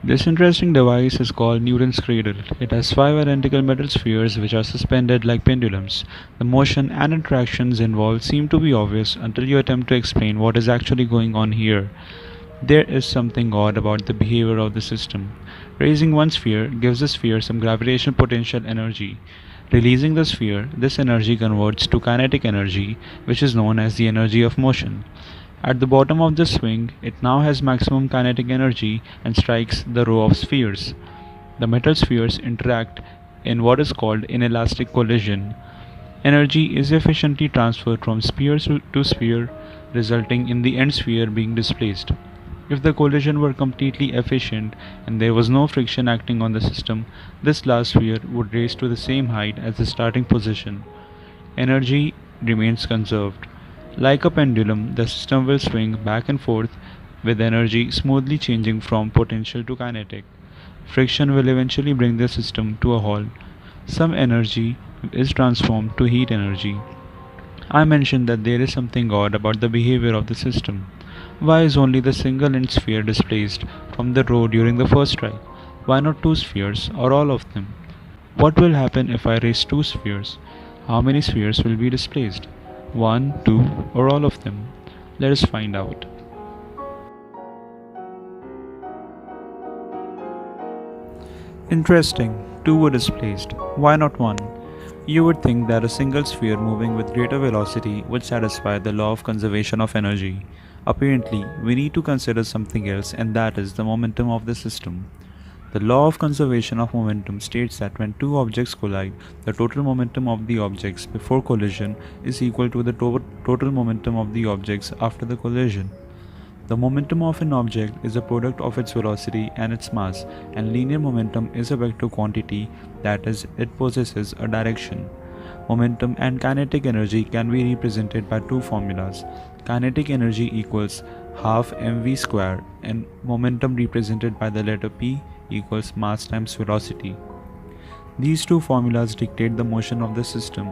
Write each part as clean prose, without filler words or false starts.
This interesting device is called Newton's Cradle. It has five identical metal spheres which are suspended like pendulums. The motion and interactions involved seem to be obvious until you attempt to explain what is actually going on here. There is something odd about the behavior of the system. Raising one sphere gives the sphere some gravitational potential energy. Releasing the sphere, this energy converts to kinetic energy, which is known as the energy of motion. At the bottom of the swing, it now has maximum kinetic energy and strikes the row of spheres. The metal spheres interact in what is called inelastic collision. Energy is efficiently transferred from sphere to sphere, resulting in the end sphere being displaced. If the collision were completely efficient and there was no friction acting on the system, this last sphere would raise to the same height as the starting position. Energy remains conserved. Like a pendulum, the system will swing back and forth with energy smoothly changing from potential to kinetic. Friction will eventually bring the system to a halt. Some energy is transformed to heat energy. I mentioned that there is something odd about the behavior of the system. Why is only the single end sphere displaced from the row during the first strike? Why not two spheres or all of them? What will happen if I raise two spheres? How many spheres will be displaced? One, two, or all of them? Let us find out. Interesting, two were displaced. Why not one? You would think that a single sphere moving with greater velocity would satisfy the law of conservation of energy. Apparently, we need to consider something else, and that is the momentum of the system. The law of conservation of momentum states that when two objects collide, the total momentum of the objects before collision is equal to the total momentum of the objects after the collision. The momentum of an object is a product of its velocity and its mass, and linear momentum is a vector quantity, that is, it possesses a direction. Momentum and kinetic energy can be represented by two formulas. Kinetic energy equals half mv square, and momentum represented by the letter p equals mass times velocity. These two formulas dictate the motion of the system.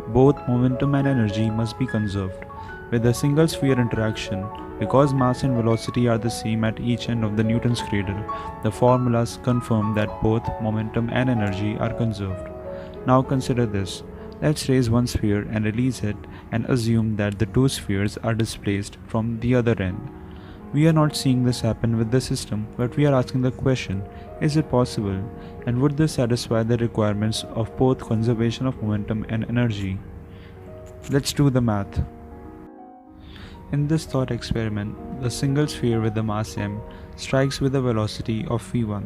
Both momentum and energy must be conserved. With a single sphere interaction, because mass and velocity are the same at each end of the Newton's cradle, the formulas confirm that both momentum and energy are conserved. Now consider this. Let's raise one sphere and release it and assume that the two spheres are displaced from the other end. We are not seeing this happen with the system, but we are asking the question, is it possible? And would this satisfy the requirements of both conservation of momentum and energy? Let's do the math. In this thought experiment, the single sphere with the mass m strikes with a velocity of v1.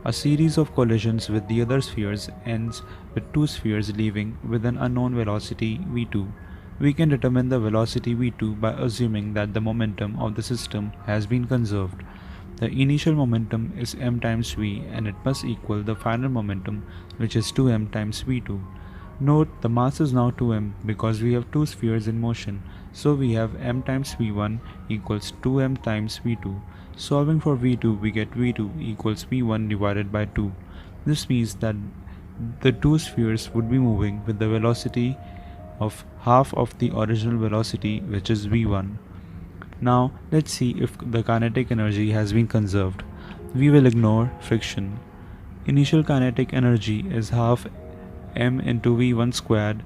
A series of collisions with the other spheres ends with two spheres leaving with an unknown velocity v2. We can determine the velocity v2 by assuming that the momentum of the system has been conserved. The initial momentum is m times v, and it must equal the final momentum, which is 2m times v2. Note the mass is now 2m because we have two spheres in motion, so we have m times v1 equals 2m times v2. Solving for v2, we get v2 equals v1 divided by 2. This means that the two spheres would be moving with the velocity of half of the original velocity, which is v1. Now let's see if the kinetic energy has been conserved. We will ignore friction. Initial kinetic energy is half m into v1 squared,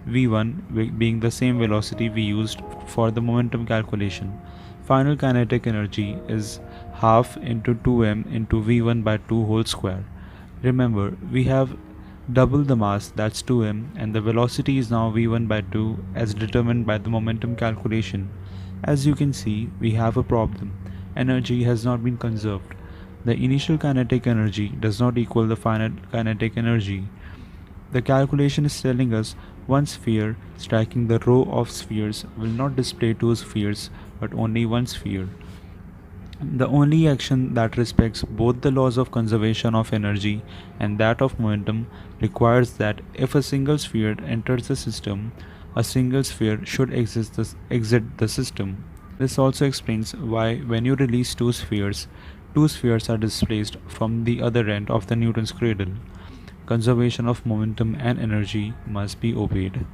v1 being the same velocity we used for the momentum calculation. Final kinetic energy is half into 2m into v1 by 2 whole square. Remember, we have double the mass, that's 2m, and the velocity is now v1 by 2 as determined by the momentum calculation. As you can see, we have a problem. Energy has not been conserved. The initial kinetic energy does not equal the final kinetic energy. The calculation is telling us one sphere striking the row of spheres will not display two spheres but only one sphere. The only action that respects both the laws of conservation of energy and that of momentum requires that if a single sphere enters the system, a single sphere should exit the system. This also explains why when you release two spheres are displaced from the other end of the Newton's cradle. Conservation of momentum and energy must be obeyed.